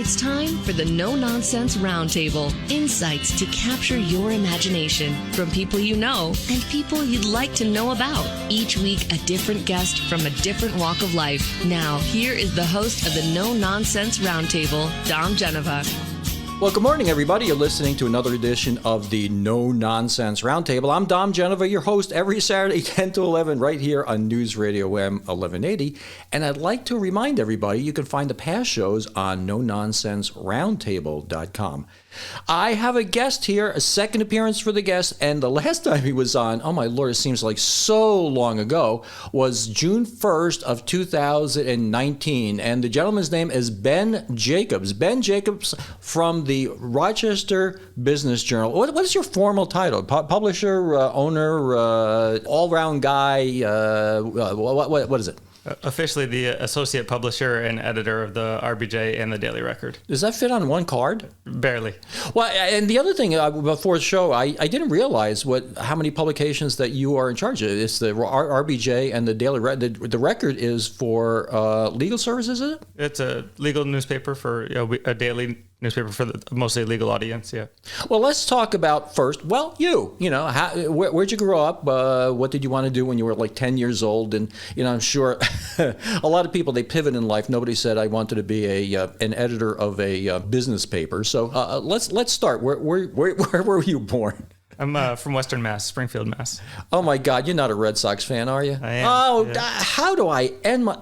It's time for the No Nonsense Roundtable. Insights to capture your imagination from people you know and people you'd like to know about. Each week, a different guest from a different walk of life. Now, here is the host of the No Nonsense Roundtable, Dom Genova. Well, good morning, everybody. You're listening to another edition of the No Nonsense Roundtable. I'm Dom Genova, your host every Saturday, 10 to 11, right here on News Radio M 1180. And I'd like to remind everybody you can find the past shows on nononsenseroundtable.com. I have a guest here, a second appearance for the guest, and the last time he was on, oh my Lord, it seems like so long ago, was June 1st of 2019, and the gentleman's name is Ben Jacobs. Ben Jacobs from the Rochester Business Journal. What is your formal title? Publisher, owner, all-round guy, what is it? Officially the associate publisher and editor of the RBJ and the Daily Record. Does that fit on one card? Barely. Well, and the other thing, before the show, I didn't realize how many publications that you are in charge of. It's the RBJ and the Daily Record. The Record is for legal services, is it? It's a legal newspaper for a daily newspaper for the mostly legal audience, yeah. Well, let's talk about first, where'd you grow up? What did you want to do when you were like 10 years old? And, I'm sure a lot of people, they pivot in life. Nobody said I wanted to be an editor of a business paper. So let's start. Where were you born? I'm from Western Mass, Springfield, Mass. Oh my God, you're not a Red Sox fan, are you? I am. Oh, yeah. How do I end my?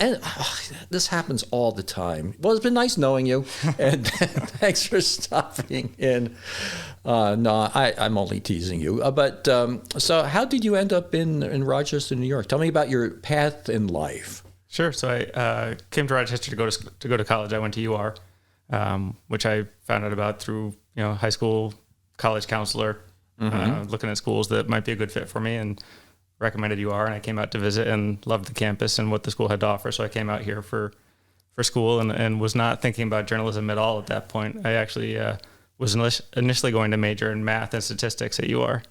This happens all the time. Well, it's been nice knowing you, and thanks for stopping in. I'm only teasing you. But so, how did you end up in Rochester, New York? Tell me about your path in life. Sure. So I came to Rochester to go to college. I went to UR, which I found out about through high school, college counselor. Looking at schools that might be a good fit for me, and recommended UR, and I came out to visit and loved the campus and what the school had to offer. So I came out here for school and was not thinking about journalism at all at that point. I actually was initially going to major in math and statistics at UR.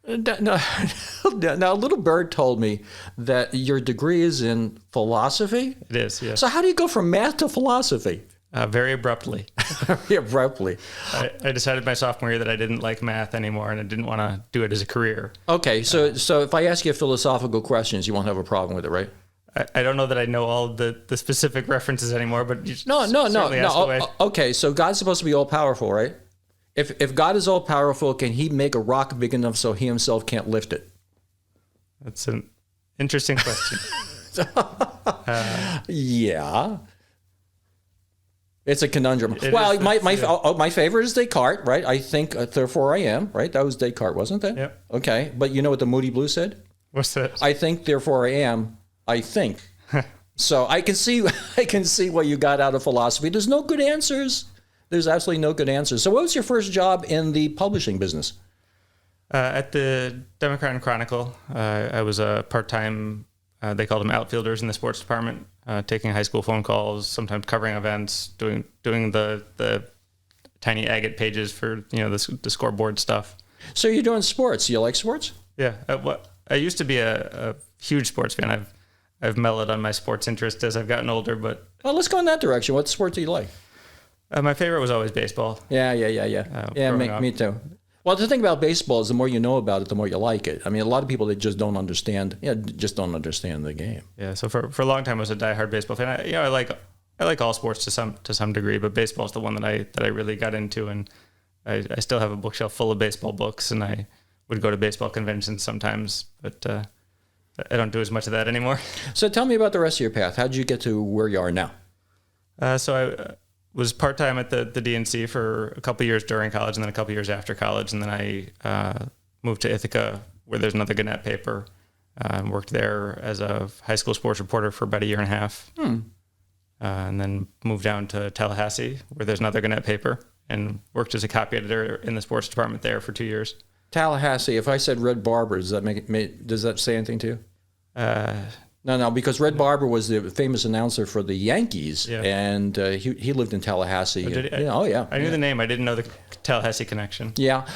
Now, a little bird told me that your degree is in philosophy. It is, yes. So how do you go from math to philosophy? Very abruptly. Very abruptly. I decided my sophomore year that I didn't like math anymore, and I didn't want to do it as a career. Okay, so if I ask you philosophical questions, you won't have a problem with it, right? I don't know that I know all the specific references anymore, but no. Ask away. Okay, so God's supposed to be all powerful, right? If God is all powerful, can He make a rock big enough so He Himself can't lift it? That's an interesting question. Yeah. It's a conundrum. My favorite is Descartes, right? I think, therefore I am, right? That was Descartes, wasn't it? Yep. Okay, but you know what the Moody Blues said? What's that? I think, therefore I am. I think. So I can see what you got out of philosophy. There's no good answers. There's absolutely no good answers. So what was your first job in the publishing business? At the Democrat and Chronicle, I was a part-time, they called them outfielders in the sports department, taking high school phone calls, sometimes covering events, doing the tiny agate pages for the scoreboard stuff. So you're doing sports. Do you like sports? Yeah. I used to be a huge sports fan. I've mellowed on my sports interest as I've gotten older, but well, let's go in that direction. What sport do you like? My favorite was always baseball. Yeah. Me too. Well, the thing about baseball is the more you know about it, the more you like it. I mean, a lot of people that just don't understand the game. Yeah. So for a long time, I was a diehard baseball fan. I like all sports to some degree, but baseball is the one that I really got into, and I still have a bookshelf full of baseball books, and I would go to baseball conventions sometimes, but I don't do as much of that anymore. So tell me about the rest of your path. How did you get to where you are now? So I was part-time at the DNC for a couple of years during college and then a couple of years after college. And then I moved to Ithaca, where there's another Gannett paper, and worked there as a high school sports reporter for about a year and a half. And then moved down to Tallahassee, where there's another Gannett paper, and worked as a copy editor in the sports department there for 2 years. Tallahassee, if I said Red Barber, does that say anything to you? No, because Red Barber was the famous announcer for the Yankees, Yeah. and he lived in Tallahassee. Oh, did he? Yeah. I knew the name. I didn't know the Tallahassee connection. Yeah.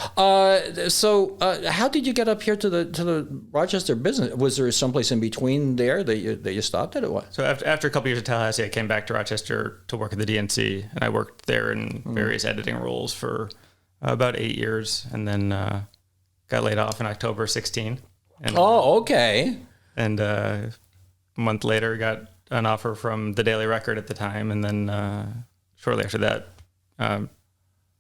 So how did you get up here to the Rochester business? Was there someplace in between there that you stopped at, or what? So after a couple years at Tallahassee, I came back to Rochester to work at the DNC, and I worked there in various editing roles for about 8 years, and then got laid off in October 16. And, okay. And a month later, got an offer from the Daily Record at the time, and then shortly after that,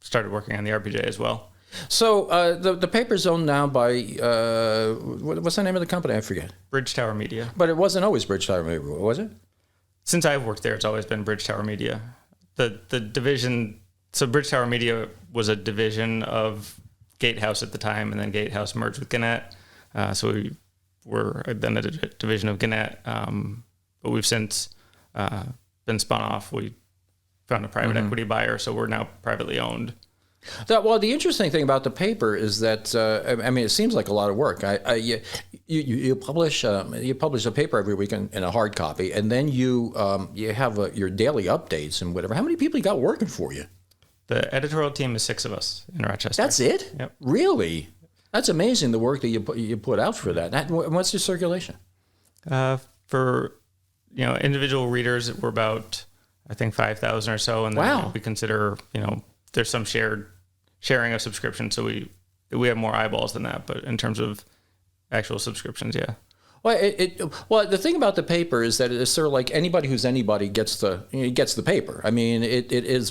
started working on the RBJ as well. So the paper's owned now by what's the name of the company? I forget. Bridge Tower Media. But it wasn't always Bridge Tower Media, was it? Since I've worked there, it's always been Bridge Tower Media. The division. So Bridge Tower Media was a division of Gatehouse at the time, and then Gatehouse merged with Gannett. So we were then a division of Gannett, but we've since been spun off. We found a private equity buyer, so we're now privately owned. Well, the interesting thing about the paper is that it seems like a lot of work. You publish a paper every week in a hard copy, and then you have your daily updates and whatever. How many people you got working for you? The editorial team is 6 of us in Rochester. That's it? Yep. Really? That's amazing, the work that you put out for that. What's your circulation? For individual readers, we're about, I think, 5,000 or so, and then Wow. we consider there's some sharing of subscriptions, so we have more eyeballs than that. But in terms of actual subscriptions, yeah. Well, the thing about the paper is that it's sort of like anybody who's anybody gets the paper. I mean, it's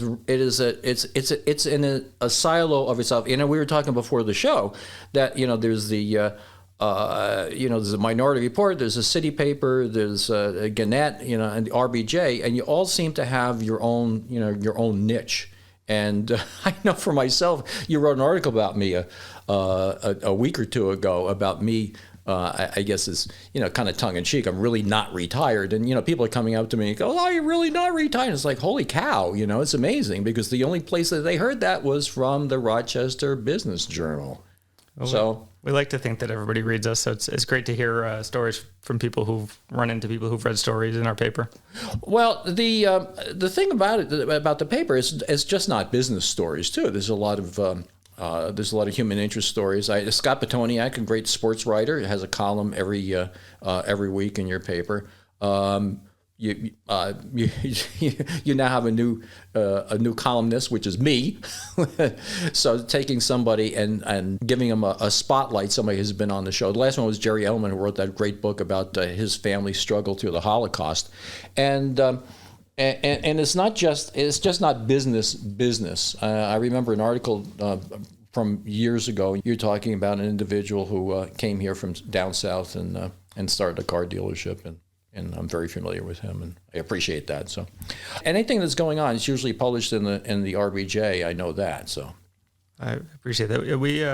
in a silo of itself. We were talking before the show that there's the there's a Minority Report, there's a city paper, there's a Gannett, and the RBJ, and you all seem to have your own niche. And I know for myself, you wrote an article about me a week or two ago about me. I guess is kind of tongue in cheek. I'm really not retired, and people are coming up to me and go, "Oh, you're really not retired?" It's like, holy cow, it's amazing, because the only place that they heard that was from the Rochester Business Journal. Well, So we like to think that everybody reads us, so it's great to hear stories from people who've run into people who've read stories in our paper. Well, the thing about the paper is it's just not business stories too. There's a lot of human interest stories. Scott Petoniak, a great sports writer, has a column every week in your paper. You now have a new columnist, which is me. So taking somebody and giving them a spotlight, somebody who's been on the show. The last one was Jerry Ellman, who wrote that great book about his family struggle through the Holocaust, and it's just not business. I remember an article from years ago. You're talking about an individual who came here from down south and started a car dealership, and I'm very familiar with him, and I appreciate that. So anything that's going on is usually published in the RBJ. I know that. So I appreciate that. We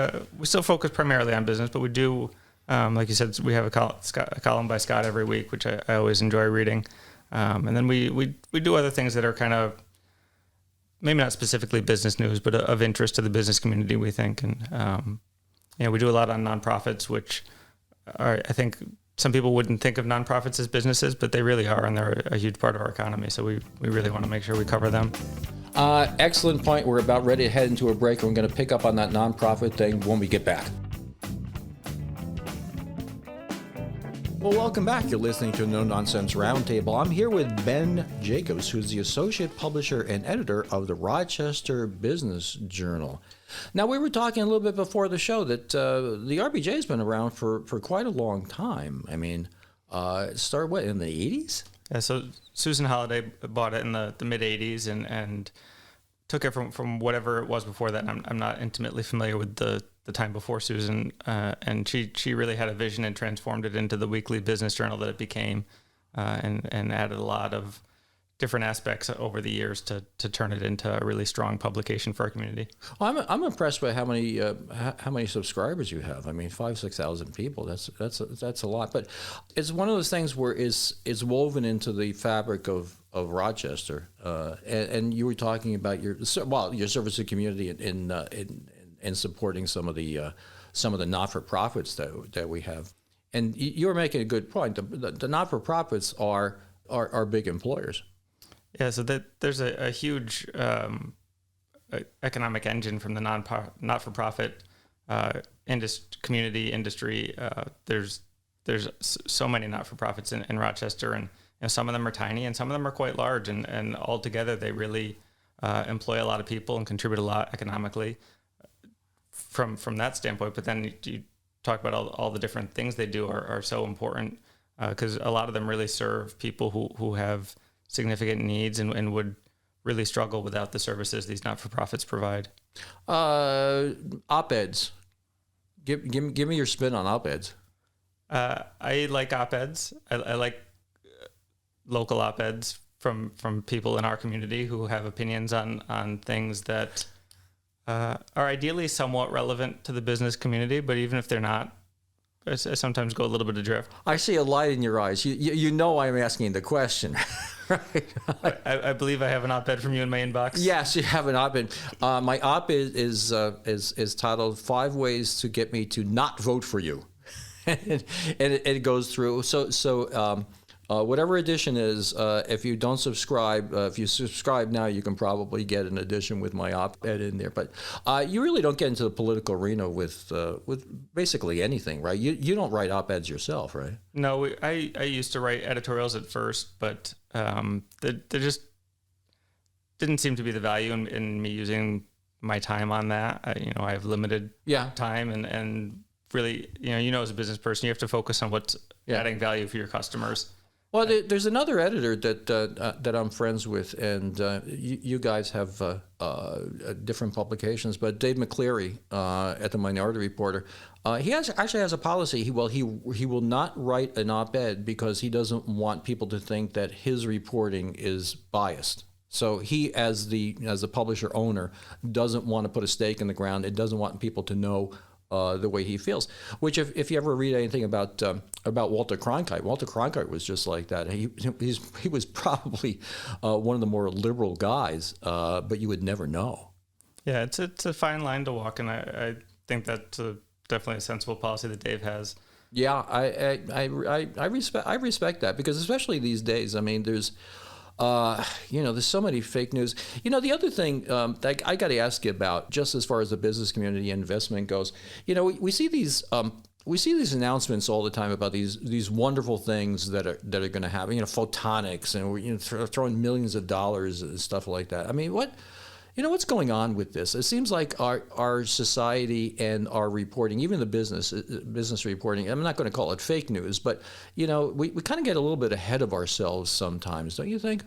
still focus primarily on business, but we do, like you said, we have a column by Scott every week, which I always enjoy reading. And then we do other things that are kind of maybe not specifically business news, but of interest to the business community, we think. And we do a lot on nonprofits, which are, I think, some people wouldn't think of nonprofits as businesses, but they really are, and they're a huge part of our economy. So we really want to make sure we cover them. Excellent point. We're about ready to head into a break, and we're going to pick up on that nonprofit thing when we get back. Well, welcome back. You're listening to No Nonsense Roundtable. I'm here with Ben Jacobs, who's the associate publisher and editor of the Rochester Business Journal. Now, we were talking a little bit before the show that the RBJ has been around for quite a long time. I mean, it started, in the 80s? Yeah, so Susan Holliday bought it in the mid-'80s and took it from whatever it was before that. I'm not intimately familiar with the time before Susan, and she really had a vision and transformed it into the weekly business journal that it became, and added a lot of different aspects over the years to turn it into a really strong publication for our community. Well, I'm impressed by how many subscribers you have. I mean, 5,000-6,000 people. That's a lot. But it's one of those things where it's woven into the fabric of Rochester. And you were talking about your service to the community in supporting some of the not-for-profits that we have And you're making a good point. The not-for-profits are big employers. Yeah, so there's a huge economic engine from the not-for-profit community industry. There's so many not-for-profits in Rochester, and some of them are tiny and some of them are quite large, and all together they really employ a lot of people and contribute a lot economically from that standpoint. But then you talk about all the different things they do are so important, because a lot of them really serve people who have significant needs and would really struggle without the services these not-for-profits provide. Op-Eds. Give me your spin on Op-Eds. I like Op-Eds. I like local Op-Eds from people in our community who have opinions on things that are ideally somewhat relevant to the business community, but even if they're not, I sometimes go a little bit adrift. I see a light in your eyes. You know I'm asking the question, right? I believe I have an op-ed from you in my inbox. Yes, you have an op-ed. My op-ed is titled 5 Ways to Get Me to Not Vote for You. and it goes through. So whatever edition is, if you don't subscribe, if you subscribe now, you can probably get an edition with my op-ed in there. But you really don't get into the political arena with basically anything, right? You don't write op-eds yourself, right? No, I used to write editorials at first, but there just didn't seem to be the value in me using my time on that. I have limited time, and really, as a business person, you have to focus on what's adding value for your customers. Well, there's another editor that I'm friends with, and you guys have different publications. But Dave McCleary at the Minority Reporter, he actually has a policy. He will not write an op-ed because he doesn't want people to think that his reporting is biased. So he, as the publisher owner, doesn't want to put a stake in the ground. It doesn't want people to know the way he feels. Which, if you ever read anything about Walter Cronkite was just like that. He was probably one of the more liberal guys, but you would never know. Yeah, it's a fine line to walk, and I think that's definitely a sensible policy that Dave has. Yeah, I respect that, because especially these days, I mean, there's so many fake news. The other thing that I got to ask you about, just as far as the business community investment goes, we see these announcements all the time about these wonderful things that are going to happen. Photonics, and we're throwing millions of dollars and stuff like that. I mean, what's going on with this? It seems like our society and our reporting, even the business reporting, I'm not going to call it fake news, but we kind of get a little bit ahead of ourselves sometimes, don't you think?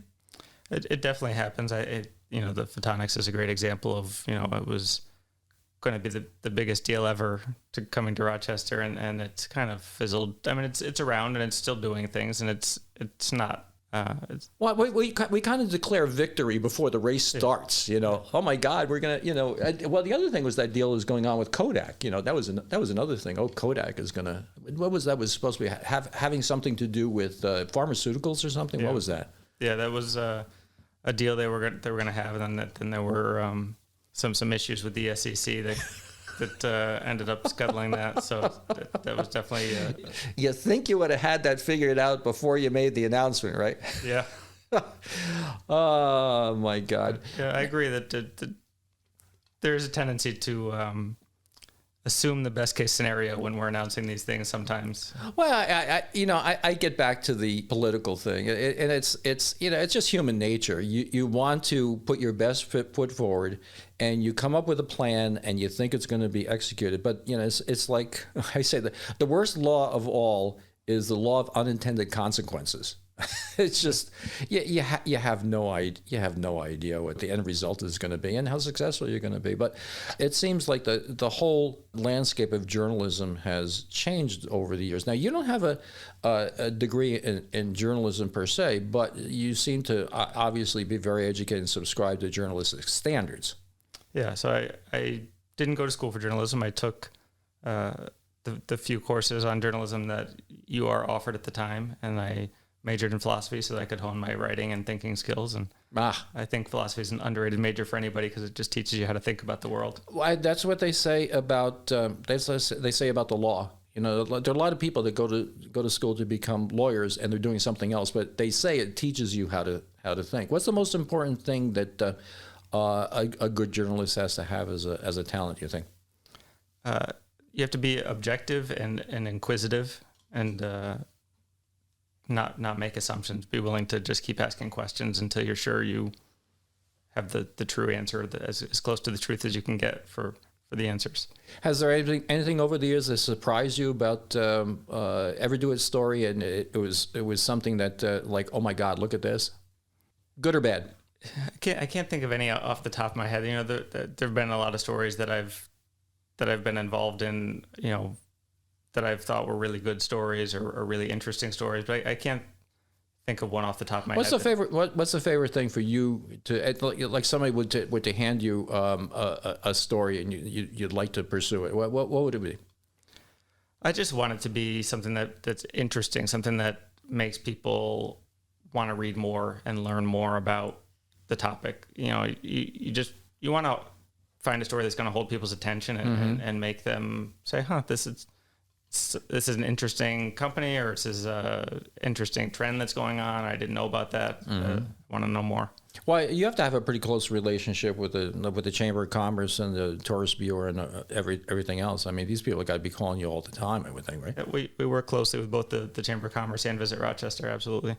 It definitely happens. The photonics is a great example of, it was going to be the biggest deal ever coming to Rochester, and it's kind of fizzled. I mean, it's around and it's still doing things, and it's not. Well, we kind of declare victory before the race starts. Oh my God, we're gonna. Well, the other thing was that deal was going on with Kodak. That was another thing. Oh, Kodak is gonna. What was that? Was supposed to be having something to do with pharmaceuticals or something? Yeah. What was that? Yeah, that was a deal they were gonna have, and then there were some issues with the SEC that ended up scuttling that. So that was definitely. You think you would have had that figured out before you made the announcement, right? Yeah. Oh my God. Yeah, I agree that there's a tendency to assume the best case scenario when we're announcing these things sometimes. Well, I get back to the political thing, and it's just human nature. You want to put your best foot forward, and you come up with a plan, and you think it's going to be executed. But it's like I say, the worst law of all is the law of unintended consequences. It's just you have no idea what the end result is going to be and how successful you're going to be. But it seems like the whole landscape of journalism has changed over the years. Now, you don't have a degree in journalism per se, but you seem to obviously be very educated and subscribe to journalistic standards. Yeah, so I didn't go to school for journalism. I took the few courses on journalism that you are offered at the time, and I majored in philosophy so that I could hone my writing and thinking skills. And I think philosophy is an underrated major for anybody because it just teaches you how to think about the world. Well, that's what they say about they say about the law. You know, there are a lot of people that go to school to become lawyers, and they're doing something else. But they say it teaches you how to think. What's the most important thing that a good journalist has to have as a talent, you think? You have to be objective and inquisitive, and not make assumptions. Be willing to just keep asking questions until you're sure you have the true answer, as close to the truth as you can get for the answers. Has there anything over the years that surprised you about Everdoit's story, and it was something that like, oh my God, look at this? Good or bad? I can't think of any off the top of my head. You know, there've been a lot of stories that I've been involved in, you know, that I've thought were really good stories or really interesting stories, but I can't think of one off the top of my head. What's the favorite thing for you to, like somebody would to hand you a story and you'd like to pursue it? What would it be? I just want it to be something that's interesting, something that makes people want to read more and learn more about the topic. You know, you want to find a story that's going to hold people's attention and make them say, huh, this is an interesting company, or this is a interesting trend that's going on. I didn't know about that. I want to know more. Well, you have to have a pretty close relationship with the Chamber of Commerce and the Tourist Bureau and everything else. I mean, these people got to be calling you all the time, I would think, right? Yeah, we work closely with both the Chamber of Commerce and Visit Rochester, absolutely.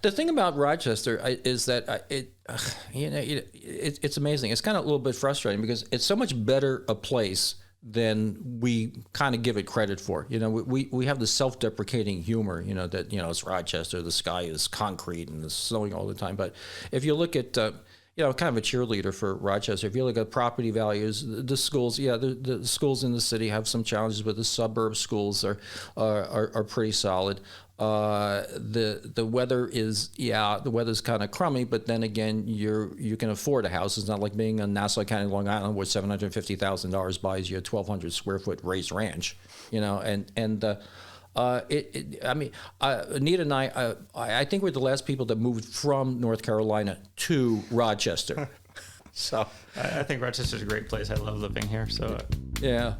The thing about Rochester is that it's amazing. It's kind of a little bit frustrating because it's so much better a place than we kind of give it credit for. You know, we have the self-deprecating humor, you know, that, you know, it's Rochester, the sky is concrete and it's snowing all the time. But if you look at, you know, kind of a cheerleader for Rochester, if you look at property values, the schools, the schools in the city have some challenges, but the suburb schools are pretty solid. The weather is, the weather's kind of crummy, but then again, you can afford a house. It's not like being in Nassau County, Long Island, where $750,000 buys you a 1,200 square foot raised ranch, you know, I mean, Anita and I think we're the last people that moved from North Carolina to Rochester. So I think Rochester's a great place. I love living here. So yeah,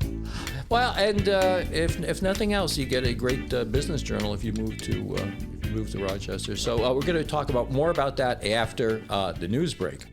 well, and if nothing else, you get a great business journal if you move to Rochester. So we're going to talk more about that after the news break.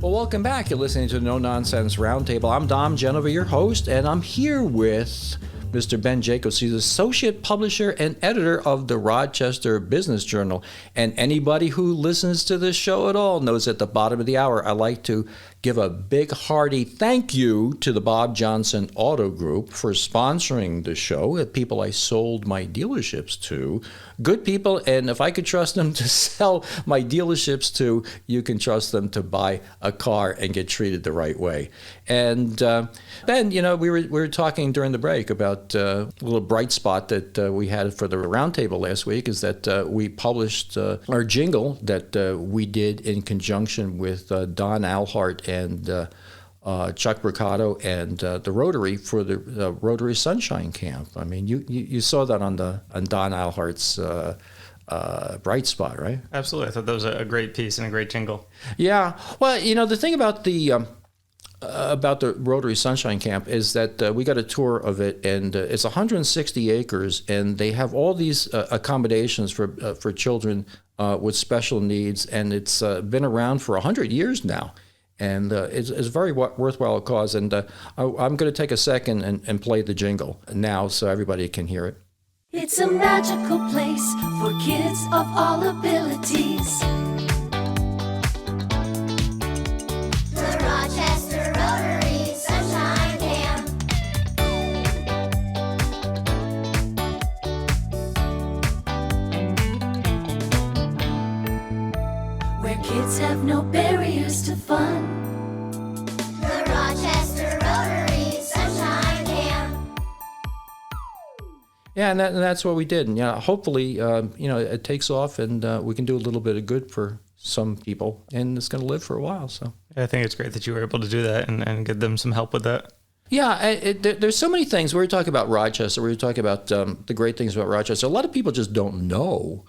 Well, welcome back. You're listening to the No Nonsense Roundtable. I'm Dom Genova, your host, and I'm here with Mr. Ben Jacobs. He's associate publisher and editor of the Rochester Business Journal. And anybody who listens to this show at all knows at the bottom of the hour, I like to give a big hearty thank you to the Bob Johnson Auto Group for sponsoring the show. People I sold my dealerships to. Good people, and if I could trust them to sell my dealerships to, you can trust them to buy a car and get treated the right way. And Ben, you know, we were talking during the break about a little bright spot that we had for the Roundtable last week is that we published our jingle that we did in conjunction with Don Alhart and Chuck Bricado and the Rotary for the Rotary Sunshine Camp. I mean, you saw that on Don Alhart's Bright Spot, right? Absolutely. I thought that was a great piece and a great jingle. Yeah. Well, you know, the thing about the Rotary Sunshine Camp is that we got a tour of it, and it's 160 acres, and they have all these accommodations for children with special needs, and it's been around for 100 years now. And it's a very worthwhile cause. And I'm going to take a second and play the jingle now so everybody can hear it. It's a magical place for kids of all abilities. The Rochester Rotary Sunshine Camp. Where kids have no barriers to fun. The Rochester Rotary Sunshine Camp. Yeah, and that's what we did. And hopefully, you know, it takes off, and we can do a little bit of good for some people, and it's going to live for a while. So I think it's great that you were able to do that and get them some help with that. Yeah, there's so many things. We were talking about Rochester. We were talking about the great things about Rochester. A lot of people just don't know.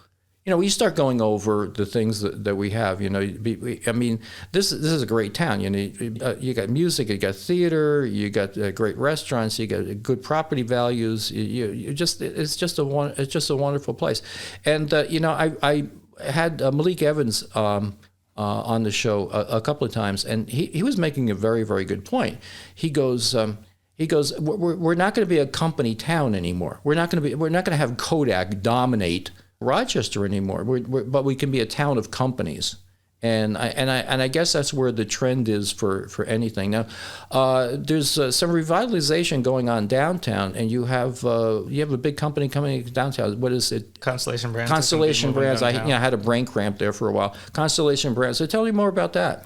we start going over the things that we have. I mean, this is a great town. You got music, you got theater, you got great restaurants, you got good property values. It's just a wonderful place. And I had Malik Evans on the show a couple of times, and he was making a very, very good point. He goes, we're not going to be a company town anymore. We're not going to have Kodak dominate Rochester anymore. But we can be a town of companies, and I guess that's where the trend is for anything. Now, there's some revitalization going on downtown, and you have a big company coming downtown. What is it? Constellation Brands. Constellation Brands. I had a brain cramp there for a while. Constellation Brands. So tell me more about that.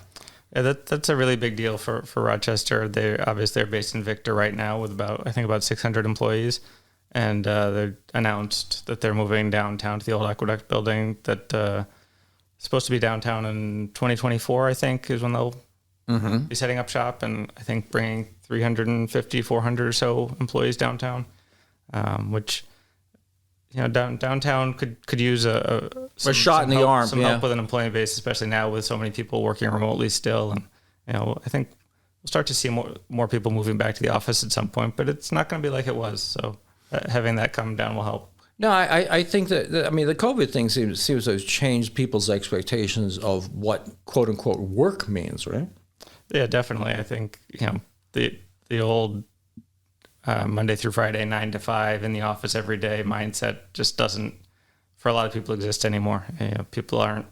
Yeah, that's a really big deal for Rochester. They're based in Victor right now with about 600 employees. And they announced that they're moving downtown to the old Aqueduct building that supposed to be downtown in 2024, I think, is when they'll be setting up shop. And I think bringing 350, 400 or so employees downtown, which, downtown could use a shot in the arm. Some help with an employee base, especially now with so many people working remotely still. And, I think we'll start to see more people moving back to the office at some point, but it's not going to be like it was. So having that come down will help. No, I think that the COVID thing seems to have changed people's expectations of what quote unquote work means, right? Yeah, definitely. I think the old Monday through Friday 9 to 5 in the office every day mindset just doesn't, for a lot of people, exist anymore. People aren't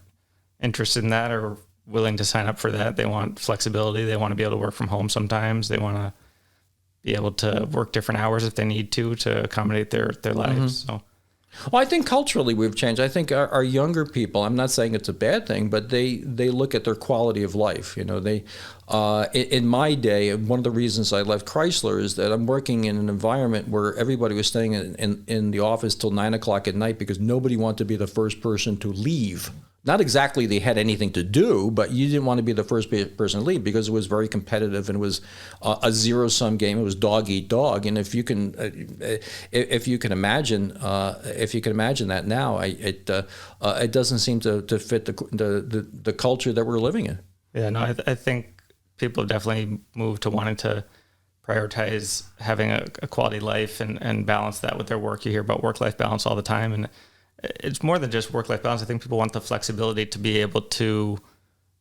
interested in that or willing to sign up for that. They want flexibility. They want to be able to work from home sometimes. They want to be able to work different hours if they need to accommodate their lives. So, well, I think culturally we've changed. I think our younger people, I'm not saying it's a bad thing, but they look at their quality of life. In my day, one of the reasons I left Chrysler is that I'm working in an environment where everybody was staying in the office till 9 o'clock at night because nobody wanted to be the first person to leave. Not exactly they had anything to do, but you didn't want to be the first person to leave because it was very competitive and it was a zero-sum game. It was dog eat dog, and if you can imagine that now, it doesn't seem to fit the culture that we're living in. Yeah, no, I think people have definitely moved to wanting to prioritize having a quality life and balance that with their work. You hear about work-life balance all the time, and it's more than just work-life balance. I think people want the flexibility to be able to,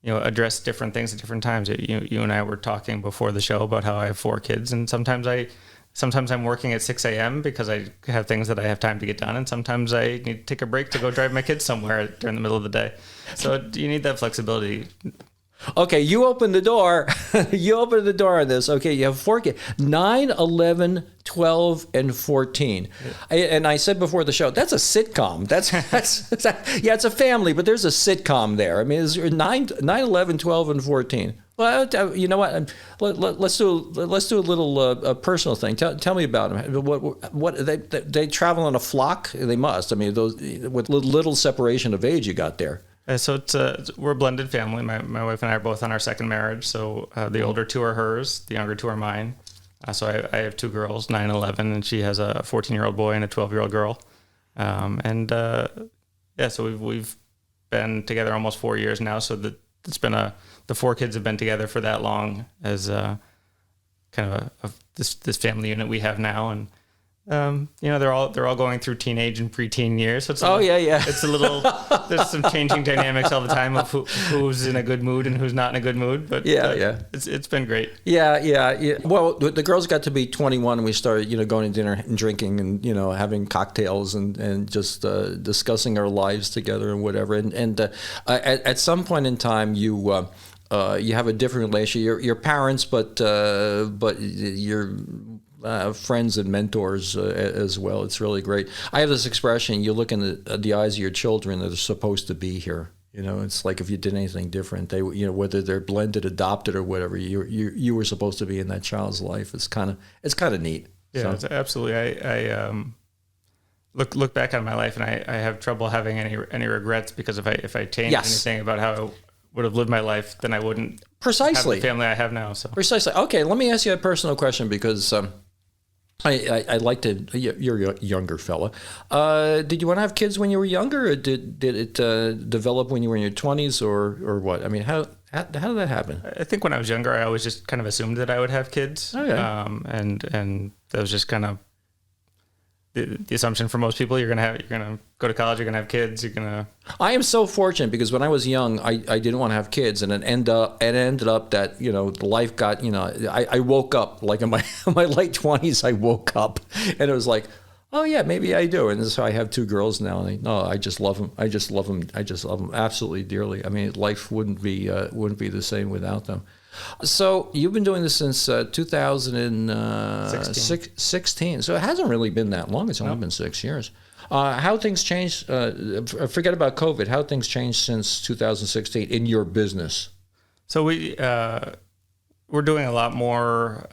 address different things at different times. You and I were talking before the show about how I have 4 kids, and sometimes I'm working at 6 a.m. because I have things that I have time to get done, and sometimes I need to take a break to go drive my kids somewhere during the middle of the day. So you need that flexibility. Okay, you open the door. You open the door on this. Okay, you have 4 kids, 9, 11, 12, and 14. And I said before the show, that's a sitcom. Yeah, it's a family, but there's a sitcom there. I mean, it's 9, 11, 12, and 14. Well, you know what? Let's do a little personal thing. Tell me about them. What they travel in a flock? They must. I mean, those with little separation of age you got there. So we're a blended family. My wife and I are both on our second marriage. So the older 2 are hers, the younger 2 are mine. So I have 2 girls, 9 and 11, and she has a 14-year-old boy and a 12-year-old girl. So we've been together almost 4 years now. So it's been the 4 kids have been together for that long as kind of this family unit we have now. And they're all going through teenage and preteen years. So it's a little. There's some changing dynamics all the time of who's in a good mood and who's not in a good mood. But it's been great. Yeah. Well, the girls got to be 21 and we started, going to dinner and drinking and having cocktails and just discussing our lives together and whatever. And at some point in time, you have a different relationship. Your parents, but you're. Friends and mentors as well. It's really great. I have this expression: you look in the eyes of your children that are supposed to be here. It's like if you did anything different, they, whether they're blended, adopted, or whatever, you were supposed to be in that child's life. It's kind of neat. Yeah, so. Absolutely. I look back on my life and I have trouble having any regrets because if I changed anything about how I would have lived my life, then I wouldn't have the family I have now. So precisely. Okay, let me ask you a personal question because. I like to. You're a younger fella. Did you want to have kids when you were younger, or did it develop when you were in your 20s, or what? I mean, how did that happen? I think when I was younger, I always just kind of assumed that I would have kids. Okay. And that was just kind of the assumption for most people. You're gonna go to college, you're gonna have kids, I am so fortunate because when I was young, I didn't want to have kids, and it ended up that life got I woke up like in my late 20s. I woke up and it was like, oh yeah, maybe I do, and so I have 2 girls now. And I just love them. I just love them absolutely dearly. I mean, life wouldn't be the same without them. So you've been doing this since 2016. So it hasn't really been that long. It's only been 6 years. How things changed? Forget about COVID. How things changed since 2016 in your business? So we're doing a lot more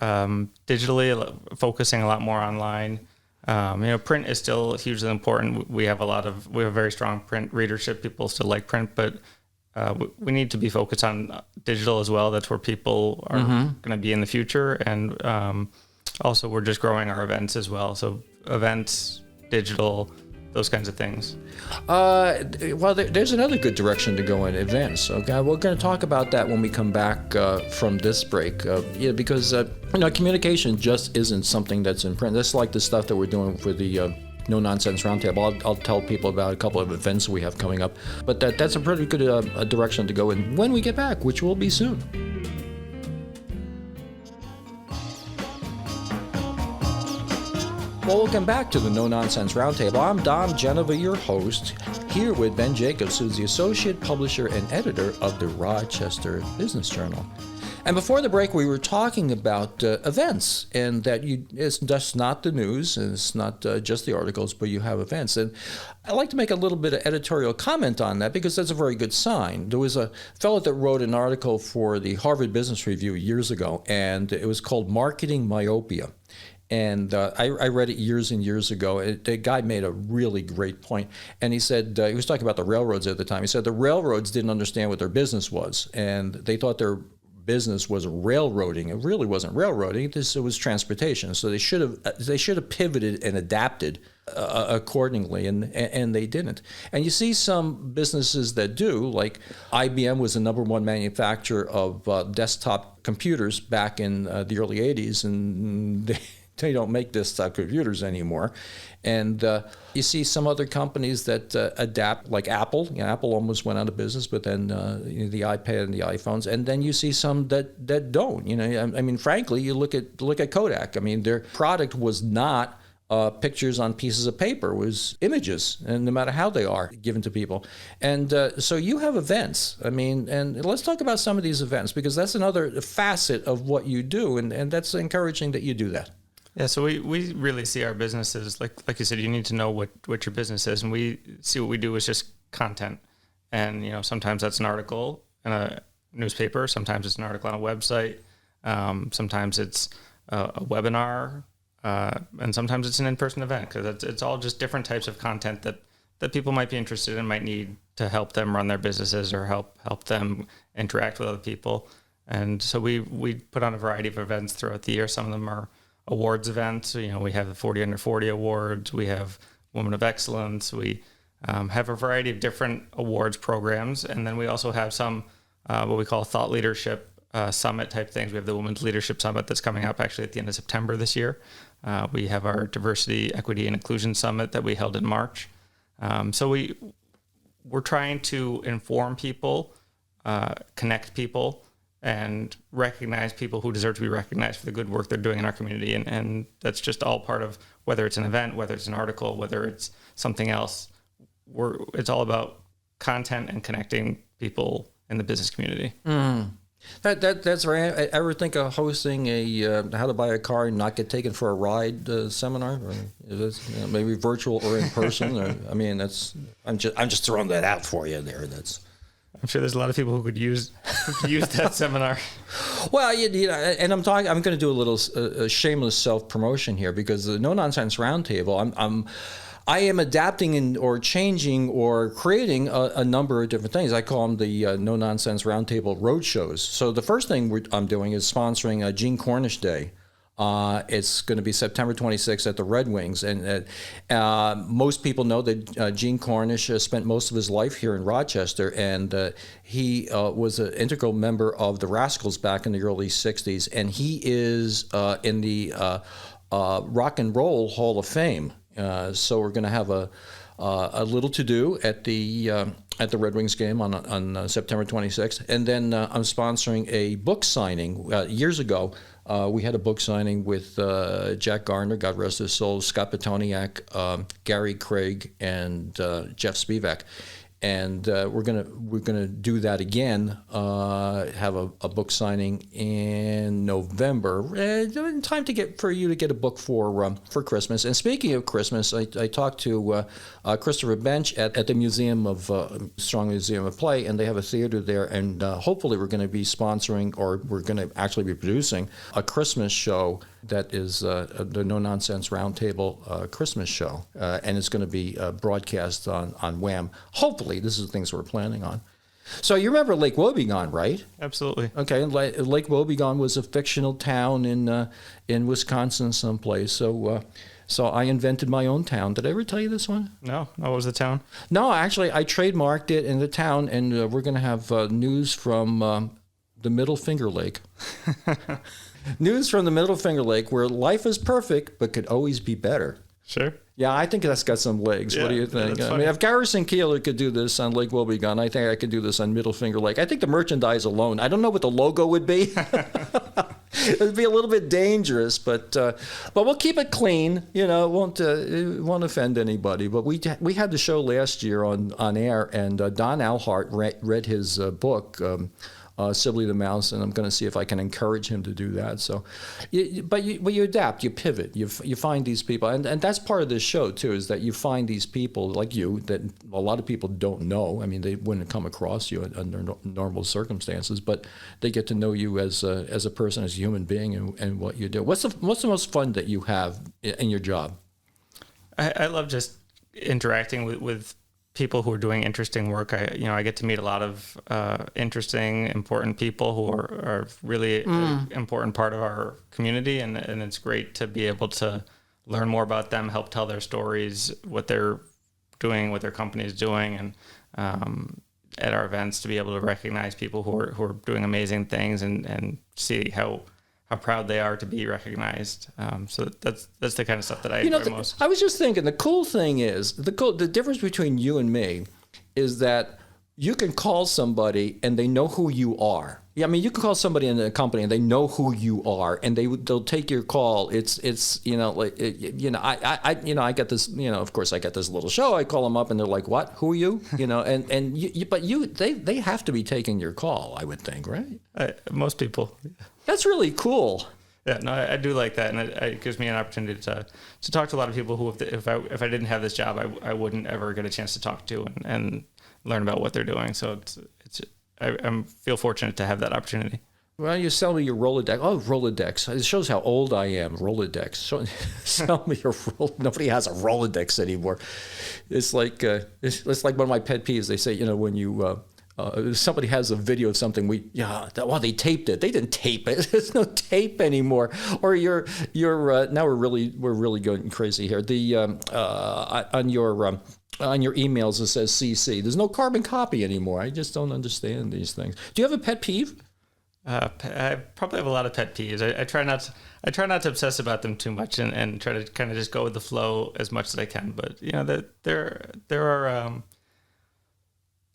digitally, focusing a lot more online. Print is still hugely important. We have a very strong print readership. People still like print, but we need to be focused on digital as well. That's where people are going to be in the future. And also we're just growing our events as well. So events, digital, those kinds of things. There's another good direction to go in, events. Okay, we're going to talk about that when we come back from this break. Because communication just isn't something that's in print. That's like the stuff that we're doing for the No Nonsense Roundtable. I'll tell people about a couple of events we have coming up. But that's a pretty good direction to go in when we get back, which will be soon. Welcome back to the No Nonsense Roundtable. I'm Don Genova, your host, here with Ben Jacobs, who's the associate publisher and editor of the Rochester Business Journal. And before the break, we were talking about events, and that it's just not the news, and it's not just the articles, but you have events. And I'd like to make a little bit of editorial comment on that because that's a very good sign. There was a fellow that wrote an article for the Harvard Business Review years ago, and it was called Marketing Myopia. And I read it years and years ago. The guy made a really great point. And he said, he was talking about the railroads at the time. He said the railroads didn't understand what their business was. And they thought their business was railroading. It really wasn't railroading. It was transportation. So they should have pivoted and adapted accordingly, and they didn't. And you see some businesses that do, like IBM was the number one manufacturer of desktop computers back in the early 80s, and they don't make desktop computers anymore. And you see some other companies that adapt, like Apple. Apple almost went out of business, but then the iPad and the iPhones. And then you see some that don't. I mean, frankly, you look at Kodak. I mean, their product was not pictures on pieces of paper, it was images, and no matter how they are given to people. And so you have events. I mean, and let's talk about some of these events, because that's another facet of what you do, and that's encouraging that you do that. Yeah, so we really see our businesses, like you said, you need to know what your business is, and we see what we do is just content. And, sometimes that's an article in a newspaper, sometimes it's an article on a website, sometimes it's a webinar, and sometimes it's an in-person event, because it's all just different types of content that people might be interested in, might need to help them run their businesses or help them interact with other people. And so we put on a variety of events throughout the year. Some of them are awards events. We have the 40 Under 40 awards. We have Women of Excellence. We have a variety of different awards programs. And then we also have some what we call thought leadership summit type things. We have the Women's Leadership Summit that's coming up actually at the end of September this year. We have our Diversity, Equity, and Inclusion Summit that we held in March. So we're trying to inform people, connect people, and recognize people who deserve to be recognized for the good work they're doing in our community. And that's just all part of, whether it's an event, whether it's an article, whether it's something else. It's all about content and connecting people in the business community. That's right. I ever think of hosting a how to buy a car and not get taken for a ride seminar, or maybe virtual or in person. I'm just throwing that out for you there. I'm sure there's a lot of people who could use that seminar. Well, and I'm going to do a little shameless self-promotion here, because the No Nonsense Roundtable, I am adapting or changing or creating a number of different things. I call them the No Nonsense Roundtable road shows. So the first thing I'm doing is sponsoring Gene Cornish Day It's going to be September 26th at the Red Wings. And most people know that Gene Cornish spent most of his life here in Rochester, and he was an integral member of the Rascals back in the early 60s. And he is in the Rock and Roll Hall of Fame. So we're going to have a little to do at the Red Wings game on September 26th. And then I'm sponsoring a book signing. Years ago, we had a book signing with Jack Garner, God rest his soul, Scott Petoniak, Gary Craig, and Jeff Spivak. And we're gonna do that again. Have a book signing in November. Time for you to get a book for Christmas. And speaking of Christmas, I talked to Christopher Bench at the Museum of Strong Museum of Play, and they have a theater there. And hopefully, we're going to be sponsoring, or we're going to actually be producing a Christmas show that is the No Nonsense Roundtable Christmas show, and it's going to be broadcast on Wham. Hopefully, this is the things we're planning on. So you remember Lake Wobegon, right? Absolutely. Okay, Lake Wobegon was a fictional town in Wisconsin someplace. So I invented my own town. Did I ever tell you this one? No. What was the town? No, actually, I trademarked it in the town, and we're going to have news from the Middle Finger Lake. News from the Middle Finger Lake, where life is perfect but could always be better. Sure. Yeah, I think that's got some legs. Yeah, what do you think? Yeah, I mean, if Garrison Keillor could do this on Lake Wobegon, I think I could do this on Middle Finger Lake. I think the merchandise alone, I don't know what the logo would be. It would be a little bit dangerous, but we'll keep it clean. You know, it won't offend anybody. But we had the show last year on air, and Don Alhart read his book, Sibley the Mouse, and I'm going to see if I can encourage him to do that. So, but you adapt, you pivot, you find these people, and that's part of this show too, is that you find these people like you that a lot of people don't know. I mean, they wouldn't come across you under normal circumstances, but they get to know you as a person, as a human being, and what you do. What's the most fun that you have in your job? I love just interacting with people who are doing interesting work. I get to meet a lot of interesting, important people who are really an important part of our community, and it's great to be able to learn more about them, help tell their stories, what they're doing, what their company is doing, and at our events to be able to recognize people who are doing amazing things and see how proud they are to be recognized. So that's the kind of stuff that I enjoy most. I was just thinking, the cool thing is, the difference between you and me is that you can call somebody and they know who you are. Yeah, I mean, you can call somebody in a company and they know who you are, and they'll take your call. It's I get this, of course I get this little show. I call them up and they're like, "What? Who are you?" They have to be taking your call, I would think, right? Most people. That's really cool. Yeah, no, I do like that, and it gives me an opportunity to talk to a lot of people who, if I didn't have this job, I wouldn't ever get a chance to talk to and learn about what they're doing. So I feel fortunate to have that opportunity. Well, you sell me your Rolodex. Oh, Rolodex. It shows how old I am. Rolodex. Sell me your Rolodex. Nobody has a Rolodex anymore. It's like one of my pet peeves. They say, when you somebody has a video of something, they taped it. They didn't tape it. There's no tape anymore. Or you're now we're really going crazy here. On your emails it says CC. There's no carbon copy anymore. I just don't understand these things. Do you have a pet peeve? I probably have a lot of pet peeves. I try not to obsess about them too much and try to kind of just go with the flow as much as I can. But there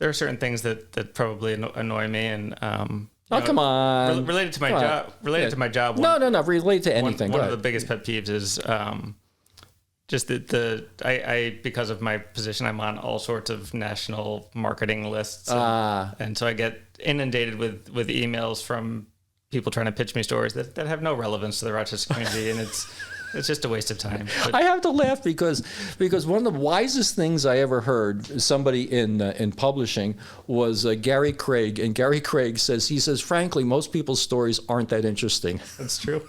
are certain things that probably annoy me, and come on, related to my job. To my job. No, relate to anything. One of the biggest pet peeves is just I because of my position, I'm on all sorts of national marketing lists, and so I get inundated with emails from people trying to pitch me stories that have no relevance to the Rochester community, and it's just a waste of time. But I have to laugh because one of the wisest things I ever heard somebody in publishing was Gary Craig, and Gary Craig says, frankly, most people's stories aren't that interesting. That's true.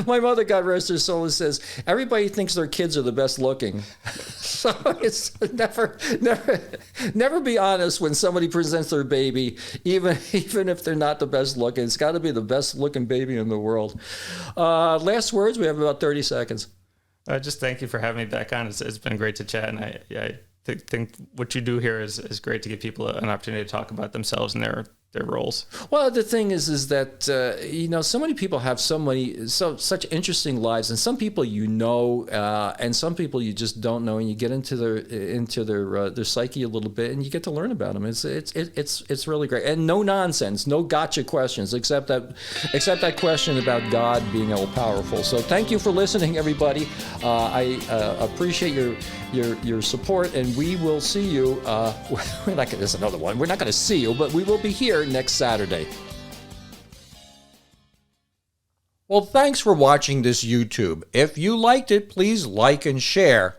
My mother, God rest her soul, says everybody thinks their kids are the best looking. So it's never be honest when somebody presents their baby, even if they're not the best looking. It's got to be the best looking baby in the world. Last words. We have about 30 seconds. Just thank you for having me back on. It's been great to chat, and I think what you do here is great to give people an opportunity to talk about themselves and their roles. Well, the thing is that so many people have such interesting lives, and some people and some people you just don't know, and you get into their psyche a little bit, and you get to learn about them. It's really great, and no nonsense, no gotcha questions, except that question about God being all powerful. So thank you for listening, everybody. I appreciate your support, and we will see you. There's another one. We're not going to see you, but we will be here next Saturday. Well, thanks for watching this YouTube. If you liked it, please like and share.